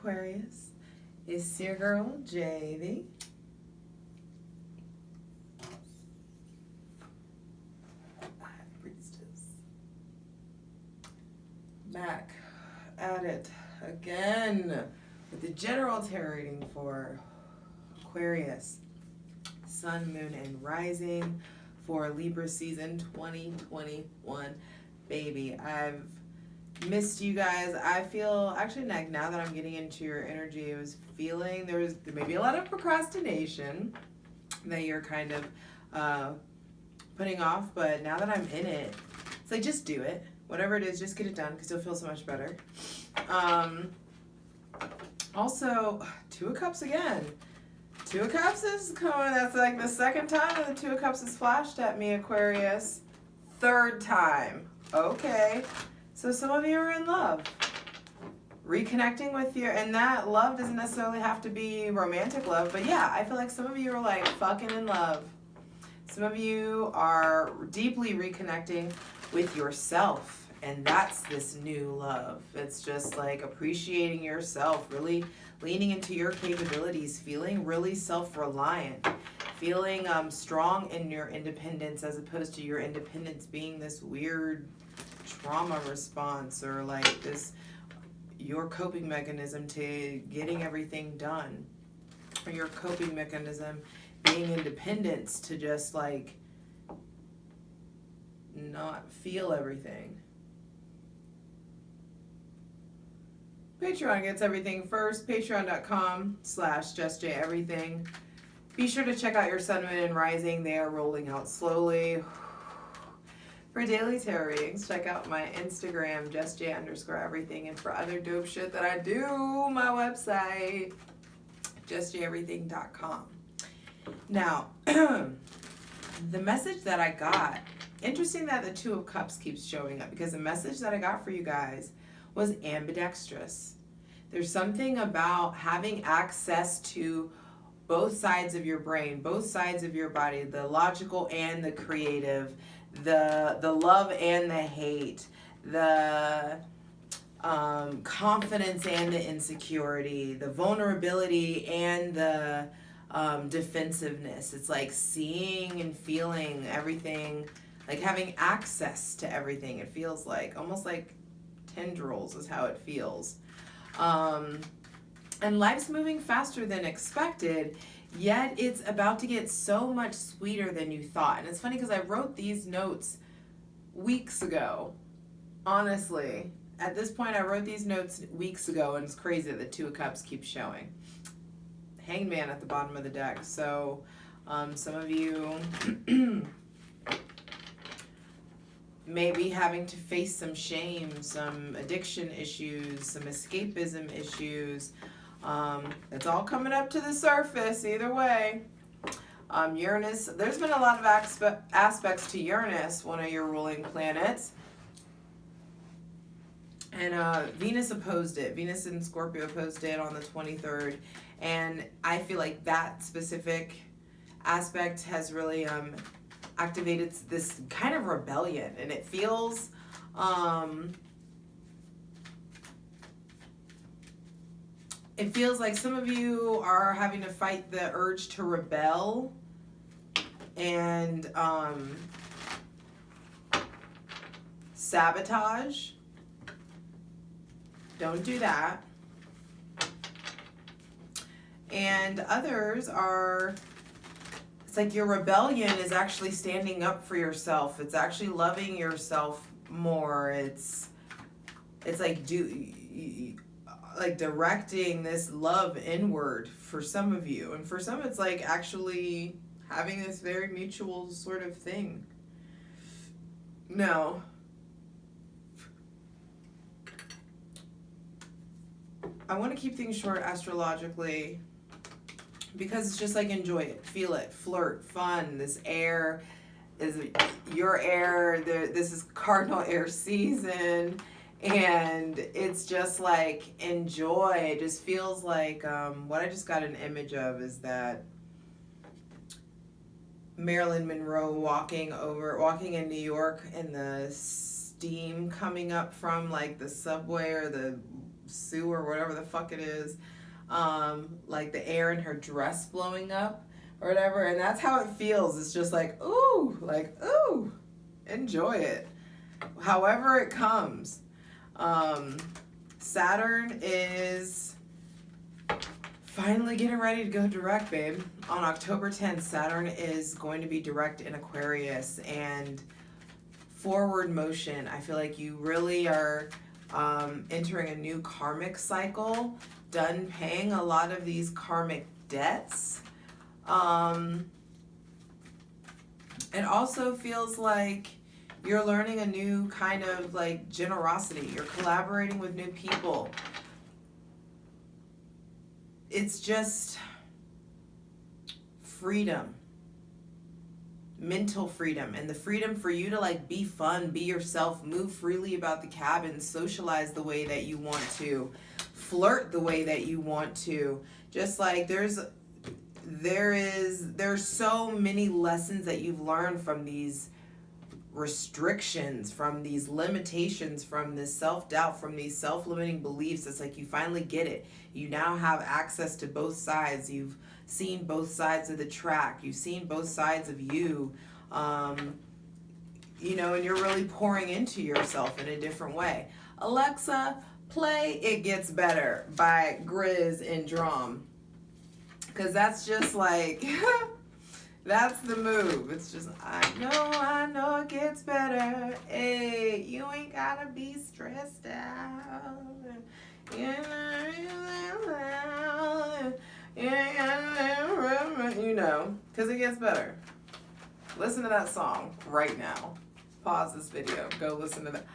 Aquarius? It's your girl, Javy. Back at it again with the general tarot reading for Aquarius, Sun, Moon, and Rising for Libra season 2021. Baby, I've missed you guys. I feel, actually, now that I'm getting into your energy, I was feeling there may be a lot of procrastination that you're kind of putting off, but now that I'm in it, it's like, just do it. Whatever it is, just get it done because you'll feel so much better. Also, Two of Cups again. Two of Cups is coming. That's like the second time that the Two of Cups has flashed at me, Aquarius. Third time. Okay. So some of you are in love. Reconnecting with and that love doesn't necessarily have to be romantic love, but yeah, I feel like some of you are like fucking in love. Some of you are deeply reconnecting with yourself, and that's this new love. It's just like appreciating yourself, really leaning into your capabilities, feeling really self-reliant, feeling strong in your independence, as opposed to your independence being this weird trauma response, or like this your coping mechanism to getting everything done, or your coping mechanism being independence to just like not feel everything. Patreon gets everything first. Patreon.com/justjeverything. Be sure to check out your Sun, Moon, and Rising. They are rolling out slowly. For daily tarot readings, check out my Instagram, justj_everything. And for other dope shit that I do, my website, justjeverything.com. Now, the message that I got, interesting that the Two of Cups keeps showing up, because the message that I got for you guys was ambidextrous. There's something about having access to both sides of your brain, both sides of your body, the logical and the creative, the love and the hate, the confidence and the insecurity, the vulnerability and the defensiveness. It's like seeing and feeling everything, like having access to everything. It feels like almost like tendrils is how it feels. And life's moving faster than expected, yet it's about to get so much sweeter than you thought. And it's funny because I wrote these notes weeks ago. Honestly, at this point I wrote these notes weeks ago, and it's crazy that the Two of Cups keeps showing. Hanged Man at the bottom of the deck. So some of you may be having to face some shame, some addiction issues, some escapism issues. It's all coming up to the surface either way. Uranus, there's been a lot of aspects to Uranus, one of your ruling planets. And Venus opposed it. Venus in Scorpio opposed it on the 23rd. And I feel like that specific aspect has really activated this kind of rebellion. And it feels like some of you are having to fight the urge to rebel and sabotage. Don't do that. And others are, it's like your rebellion is actually standing up for yourself. It's actually loving yourself more. It's like directing this love inward for some of you. And for some, it's like actually having this very mutual sort of thing. No. I want to keep things short astrologically because it's just like enjoy it, feel it, flirt, fun. This air is your air. This is cardinal air season. And it's just like enjoy. It just feels like what I just got an image of is that Marilyn Monroe walking in New York, and the steam coming up from like the subway or the sooo or whatever the fuck it is, like the air in her dress blowing up or whatever, and that's how it feels. It's just like ooh, enjoy it however it comes. Saturn is finally getting ready to go direct, babe. On October 10th, Saturn is going to be direct in Aquarius, and forward motion. I feel like you really are entering a new karmic cycle, done paying a lot of these karmic debts. It also feels like you're learning a new kind of like generosity. You're collaborating with new people. It's just freedom, mental freedom, and the freedom for you to like be fun, be yourself, move freely about the cabin, socialize the way that you want to, flirt the way that you want to. Just like there's so many lessons that you've learned from these restrictions, from these limitations, from this self-doubt, from these self-limiting beliefs. It's like you finally get it. You now have access to both sides. You've seen both sides of the track. You've seen both sides of you. You know, and you're really pouring into yourself in a different way. Alexa, play It Gets Better by Grizz and Drum. Because that's just like, that's the move. It's just, I know it gets better. Hey, you ain't gotta be stressed out. You know, because it gets better. Listen to that song right now. Pause this video. Go listen to that.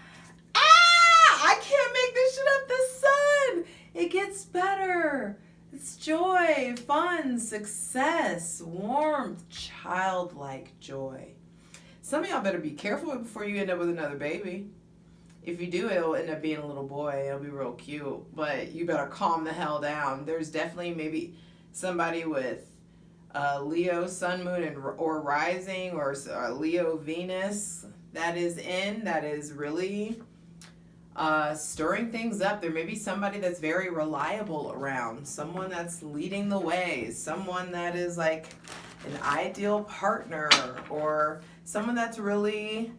I can't make this shit up. The sun. It gets better. It's joy, fun, success, warmth, childlike joy. Some of y'all better be careful before you end up with another baby. If you do, it'll end up being a little boy. It'll be real cute, but you better calm the hell down. There's definitely maybe somebody with Leo, Sun, Moon, or Rising, or Leo, Venus that is really stirring things up. There may be somebody that's very reliable around, someone that's leading the way, someone that is like an ideal partner, or someone that's really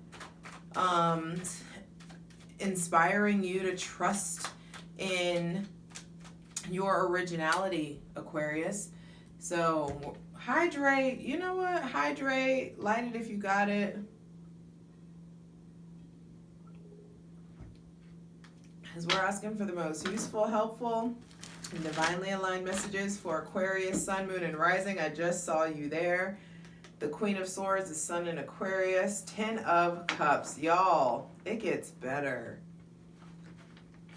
inspiring you to trust in your originality, Aquarius. So hydrate, you know what? Hydrate, light it if you got it. As we're asking for the most useful, helpful, and divinely aligned messages for Aquarius, Sun, Moon, and Rising. I just saw you there. The Queen of Swords, the Sun in Aquarius, 10 of Cups. Y'all, it gets better.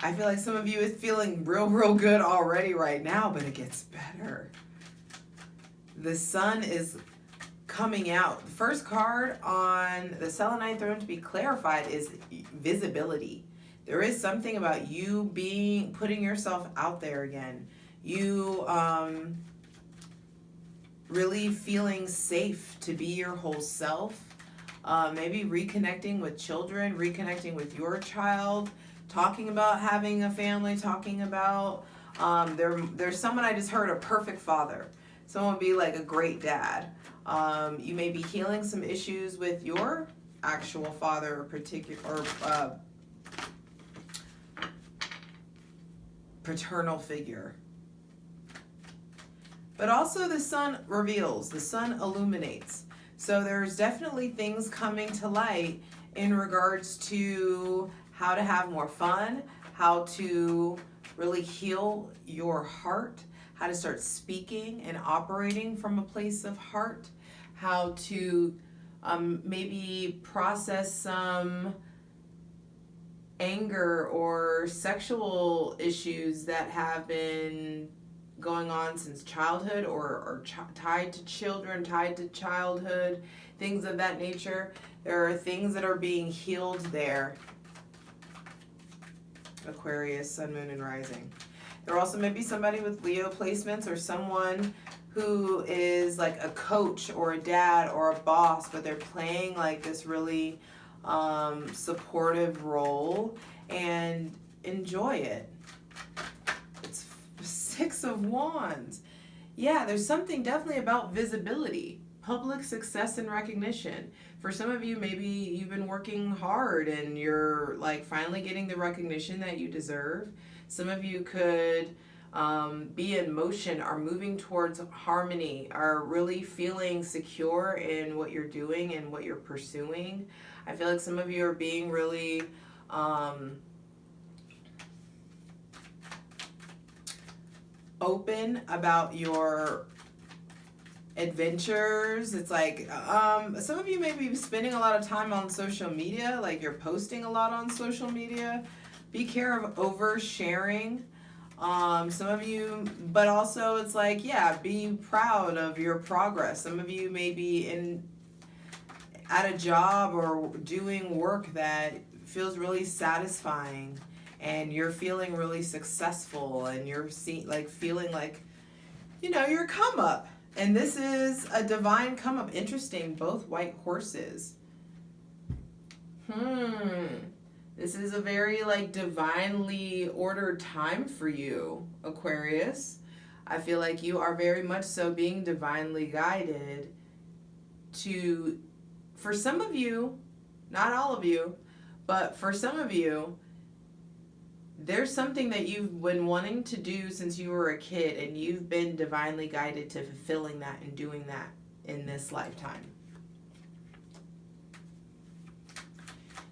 I feel like some of you is feeling real good already right now, but it gets better. The Sun is coming out. The first card on the Selenite Throne to be clarified is visibility. There is something about you putting yourself out there again. You really feeling safe to be your whole self. Maybe reconnecting with children, reconnecting with your child, talking about having a family, talking about, there's someone I just heard, a perfect father. Someone would be like a great dad. You may be healing some issues with your actual father or paternal figure. But also the sun reveals, the sun illuminates. So there's definitely things coming to light in regards to how to have more fun, how to really heal your heart, how to start speaking and operating from a place of heart, how to maybe process some anger or sexual issues that have been going on since childhood, or tied to children, tied to childhood, things of that nature. There are things that are being healed there. Aquarius, Sun, Moon, and Rising. There also may be somebody with Leo placements, or someone who is like a coach or a dad or a boss, but they're playing like this really supportive role, and enjoy it. Six of Wands. Yeah, there's something definitely about visibility, public success and recognition. For some of you, maybe you've been working hard and you're like finally getting the recognition that you deserve. Some of you could be in motion, are moving towards harmony, are really feeling secure in what you're doing and what you're pursuing. I feel like some of you are being really open about your adventures. It's like some of you may be spending a lot of time on social media, like you're posting a lot on social media. Be careful of oversharing. Some of you, but also it's like, yeah, be proud of your progress. Some of you may be at a job or doing work that feels really satisfying, and you're feeling really successful, and you're feeling like, you know, your come up. And this is a divine come up. Interesting, both white horses. This is a very like divinely ordered time for you, Aquarius. I feel like you are very much so being divinely guided to, for some of you, not all of you, but for some of you, there's something that you've been wanting to do since you were a kid, and you've been divinely guided to fulfilling that and doing that in this lifetime.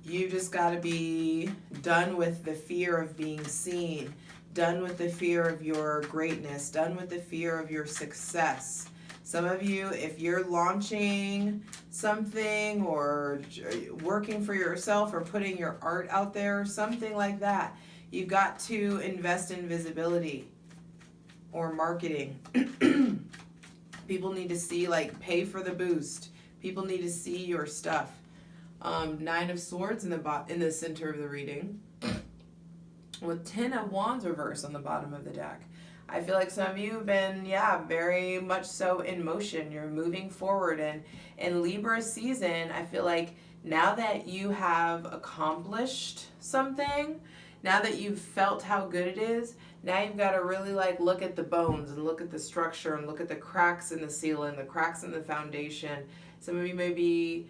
You just got to be done with the fear of being seen, done with the fear of your greatness, done with the fear of your success. Some of you, if you're launching something or working for yourself or putting your art out there or something like that, you've got to invest in visibility or marketing. People need to see, like, pay for the boost. People need to see your stuff. Nine of Swords in the center of the reading, with 10 of Wands reversed on the bottom of the deck. I feel like some of you have been, very much so in motion. You're moving forward, and in Libra season, I feel like now that you have accomplished something, now that you've felt how good it is, now you've got to really like look at the bones and look at the structure and look at the cracks in the ceiling, the cracks in the foundation. Some of you may be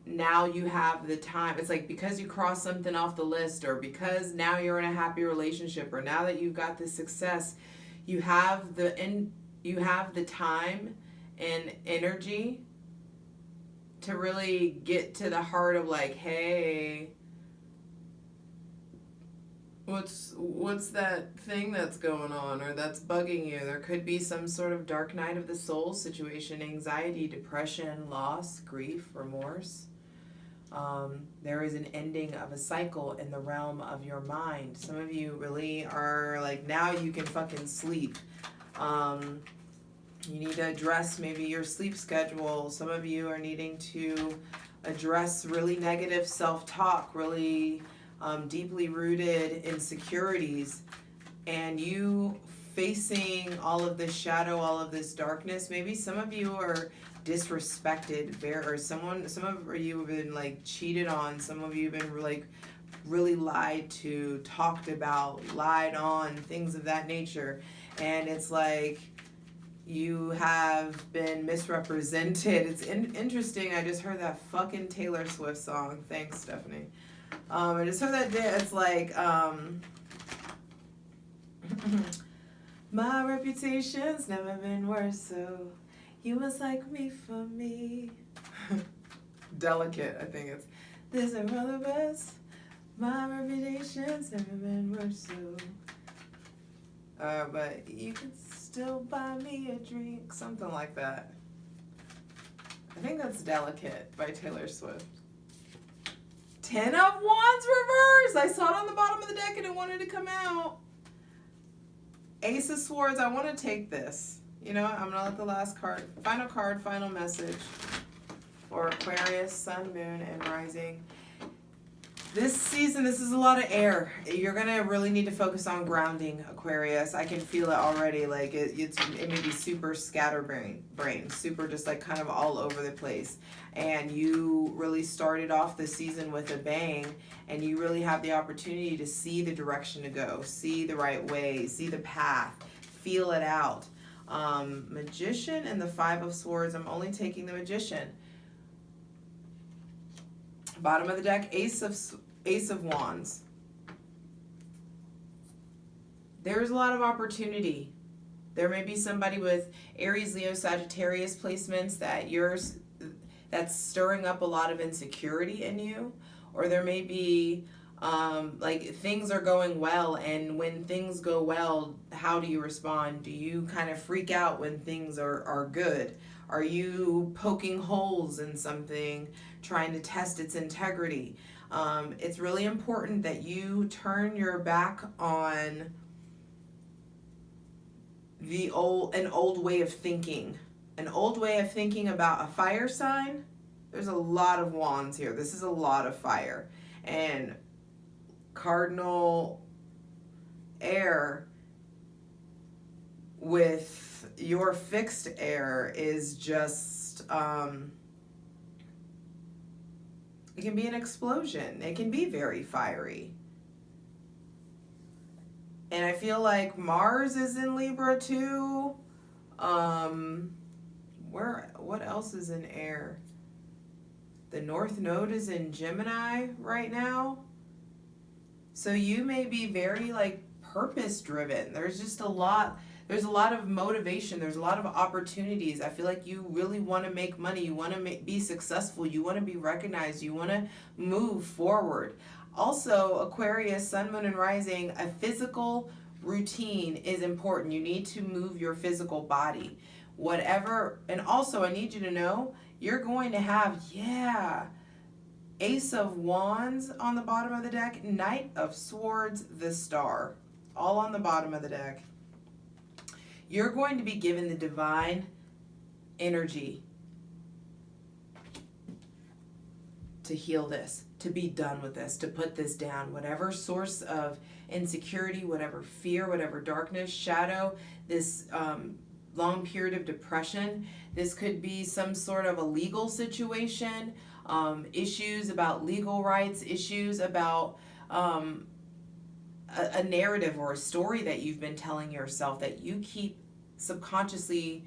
now you have the time. It's like because you crossed something off the list, or because now you're in a happy relationship, or now that you've got the success, you have the time and energy to really get to the heart of like, hey, what's that thing that's going on or that's bugging you? There could be some sort of dark night of the soul situation, anxiety, depression, loss, grief, remorse. There is an ending of a cycle in the realm of your mind. Some of you really are like, now you can fucking sleep. You need to address maybe your sleep schedule. Some of you are needing to address really negative self-talk, really deeply rooted insecurities, and you facing all of this shadow, all of this darkness. Maybe some of you are disrespected, or some of you have been like cheated on. Some of you have been like really lied to, talked about, lied on, things of that nature. And it's like you have been misrepresented. It's interesting. I just heard that fucking Taylor Swift song. Thanks, Stephanie. I just heard that. It's like my reputation's never been worse, so you must like me for me. Delicate, I think it's. This ain't for the best. My reputation's never been worse, so. But you can still buy me a drink, something like that. I think that's Delicate by Taylor Swift. 10 of Wands reversed. I saw it on the bottom of the deck and it wanted to come out. Ace of Swords. I want to take this. You know, I'm going to let the last card, final message for Aquarius, Sun, Moon, and Rising. This season, this is a lot of air. You're going to really need to focus on grounding, Aquarius. I can feel it already. Like, it may be super scatterbrain, super just like kind of all over the place. And you really started off the season with a bang, and you really have the opportunity to see the direction to go, see the right way, see the path, feel it out. Magician and the Five of Swords. I'm only taking the Magician. Bottom of the deck, Ace of Wands. There's a lot of opportunity. There may be somebody with Aries, Leo, Sagittarius placements that's stirring up a lot of insecurity in you. Or there may be like things are going well, and when things go well, how do you respond? Do you kind of freak out when things are good? Are you poking holes in something, trying to test its integrity? It's really important that you turn your back on an old way of thinking. An old way of thinking about a fire sign. There's a lot of wands here. This is a lot of fire. And cardinal air with your fixed air is just, it can be an explosion. It can be very fiery. And I feel like Mars is in Libra too. What else is in air? The North Node is in Gemini right now. So you may be very like purpose driven. There's just a lot of motivation. There's a lot of opportunities. I feel like you really want to make money. You want to be successful. You want to be recognized. You want to move forward. Also, Aquarius, Sun, Moon, and Rising, a physical routine is important. You need to move your physical body. Whatever, and also I need you to know, you're going to have, Ace of Wands on the bottom of the deck, Knight of Swords, the Star, all on the bottom of the deck. You're going to be given the divine energy to heal this, to be done with this, to put this down. Whatever source of insecurity, whatever fear, whatever darkness, shadow, this long period of depression. This could be some sort of a legal situation, issues about legal rights, issues about a narrative or a story that you've been telling yourself that you keep subconsciously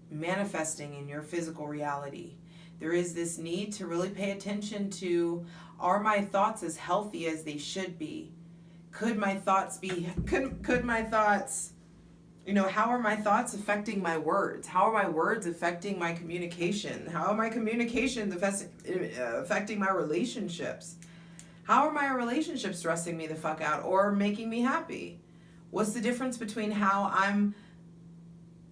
manifesting in your physical reality. There is this need to really pay attention to, are my thoughts as healthy as they should be? Could my thoughts be, could my thoughts, how are my thoughts affecting my words? How are my words affecting my communication? How are my communications affecting my relationships? How are my relationships stressing me the fuck out or making me happy? What's the difference between how I'm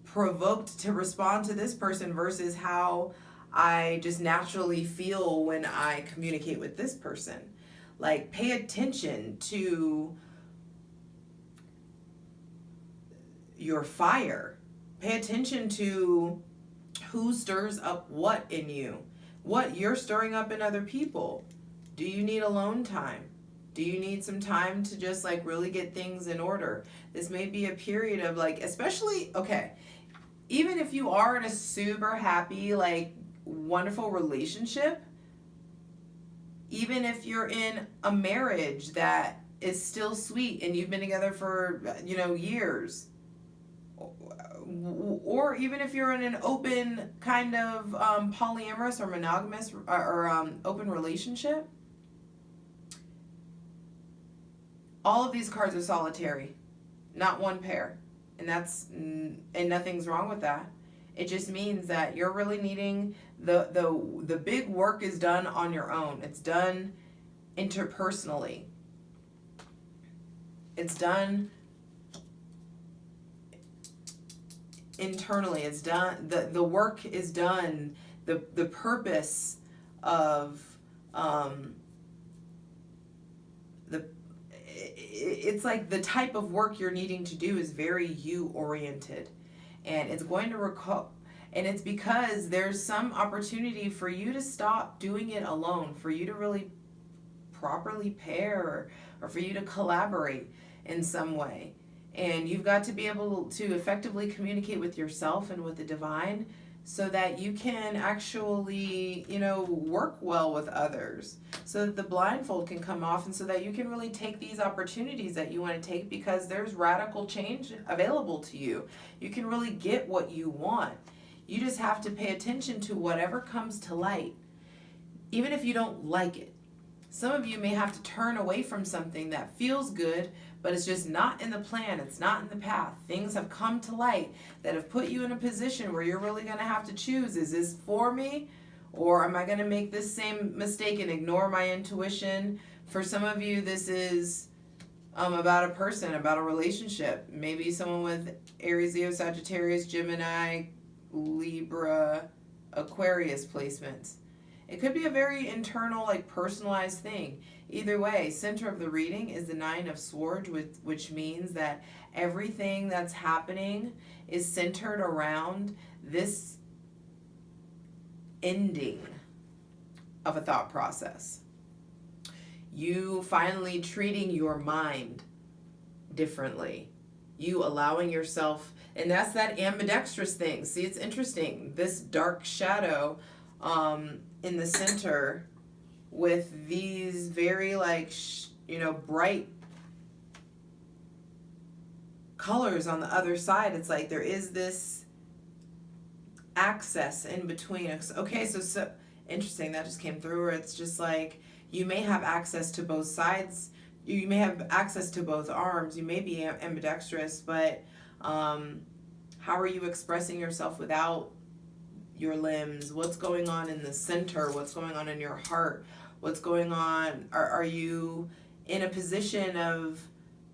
provoked to respond to this person versus how I just naturally feel when I communicate with this person? Like, pay attention to your fire. Pay attention to who stirs up what in you, what you're stirring up in other people. Do you need alone time? Do you need some time to just like really get things in order? This may be a period of like, especially, even if you are in a super happy, like wonderful relationship, even if you're in a marriage that is still sweet and you've been together for, years, or even if you're in an open kind of polyamorous or monogamous or open relationship, all of these cards are solitary, not one pair, and nothing's wrong with that. It just means that you're really needing the big work is done on your own. It's done interpersonally. It's done internally. It's done, the work is done. The purpose of it's like the type of work you're needing to do is very you oriented, and it's going to and it's because there's some opportunity for you to stop doing it alone, for you to really properly pair or for you to collaborate in some way. And you've got to be able to effectively communicate with yourself and with the divine so that you can actually, work well with others, so that the blindfold can come off and so that you can really take these opportunities that you want to take, because there's radical change available to you. You can really get what you want. You just have to pay attention to whatever comes to light, even if you don't like it. Some of you may have to turn away from something that feels good, but it's just not in the plan, it's not in the path. Things have come to light that have put you in a position where you're really going to have to choose, is this for me? Or am I going to make this same mistake and ignore my intuition? For some of you, this is about a person, about a relationship. Maybe someone with Aries, Leo, Sagittarius, Gemini, Libra, Aquarius placements. It could be a very internal, personalized thing. Either way, center of the reading is the Nine of Swords, which means that everything that's happening is centered around this ending of a thought process. You finally treating your mind differently. You allowing yourself, and that's that ambidextrous thing. See, it's interesting. This dark shadow in the center with these very bright colors on the other side. It's like there is this access in between. Okay, so interesting, that just came through, where it's just like you may have access to both sides. You may have access to both arms. You may be ambidextrous, but how are you expressing yourself without your limbs? What's going on in the center? What's going on in your heart? What's going on? Are you in a position of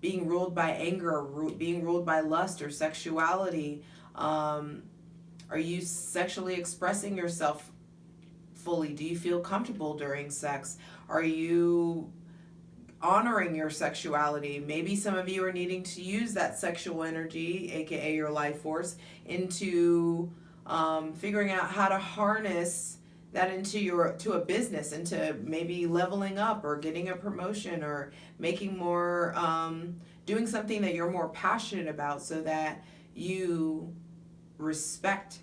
being ruled by anger, being ruled by lust or sexuality? Are you sexually expressing yourself fully? Do you feel comfortable during sex? Are you honoring your sexuality? Maybe some of you are needing to use that sexual energy, aka your life force, into figuring out how to harness that to a business, into maybe leveling up or getting a promotion or making more, doing something that you're more passionate about, so that you respect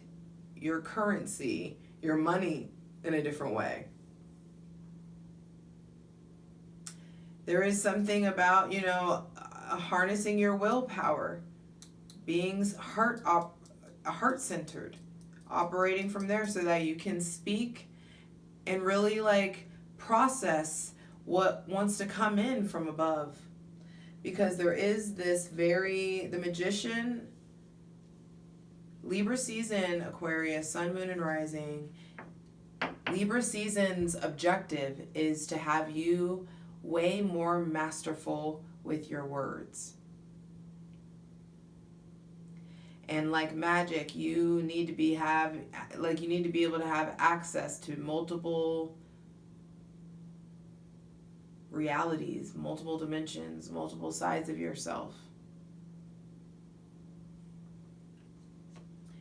your currency, your money, in a different way. There is something about, harnessing your willpower, being heart-centered, operating from there so that you can speak and really process what wants to come in from above. Because there is this the Magician, Libra season, Aquarius, Sun, Moon, and Rising. Libra season's objective is to have you way more masterful with your words. And like magic, you need to be able to have access to multiple realities, multiple dimensions, multiple sides of yourself.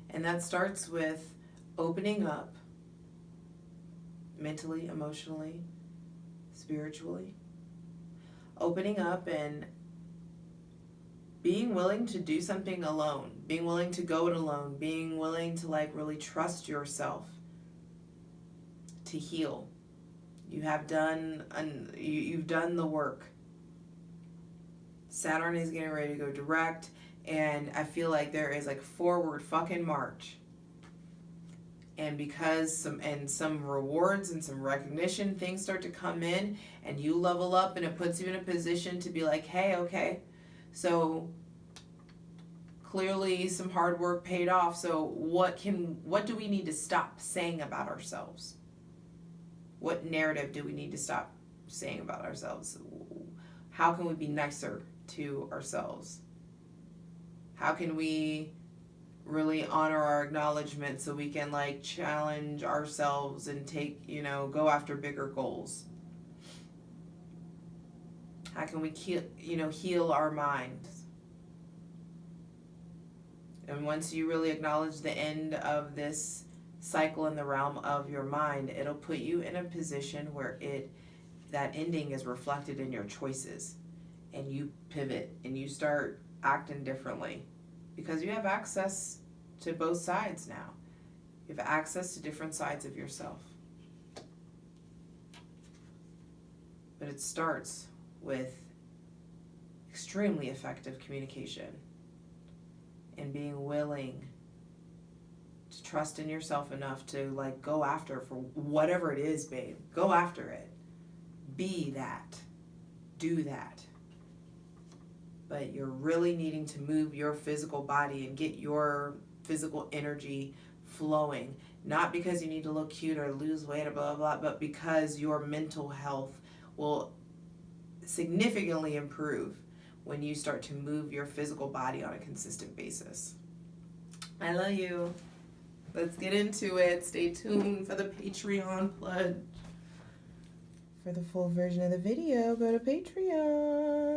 And that starts with opening up mentally, emotionally, spiritually. Opening up and being willing to do something alone, being willing to go it alone, being willing to really trust yourself to heal. You've done the work. Saturn is getting ready to go direct, and I feel like there is forward fucking march. And because some rewards and some recognition things start to come in, and you level up, and it puts you in a position to be like, hey, okay, so clearly some hard work paid off. So what do we need to stop saying about ourselves? What narrative do we need to stop saying about ourselves? How can we be nicer to ourselves? How can we really honor our acknowledgement so we can challenge ourselves and go after bigger goals? How can we heal our minds? And once you really acknowledge the end of this cycle in the realm of your mind, it'll put you in a position where that ending is reflected in your choices, and you pivot and you start acting differently because you have access to both sides now. You have access to different sides of yourself. But it starts with extremely effective communication and being willing to trust in yourself enough to like go after for whatever it is, babe. Go after it. Be that. Do that. But you're really needing to move your physical body and get your physical energy flowing. Not because you need to look cute or lose weight or blah, blah, blah, but because your mental health will significantly improve when you start to move your physical body on a consistent basis. I love you. Let's get into it. Stay tuned for the Patreon pledge. For the full version of the video, go to Patreon.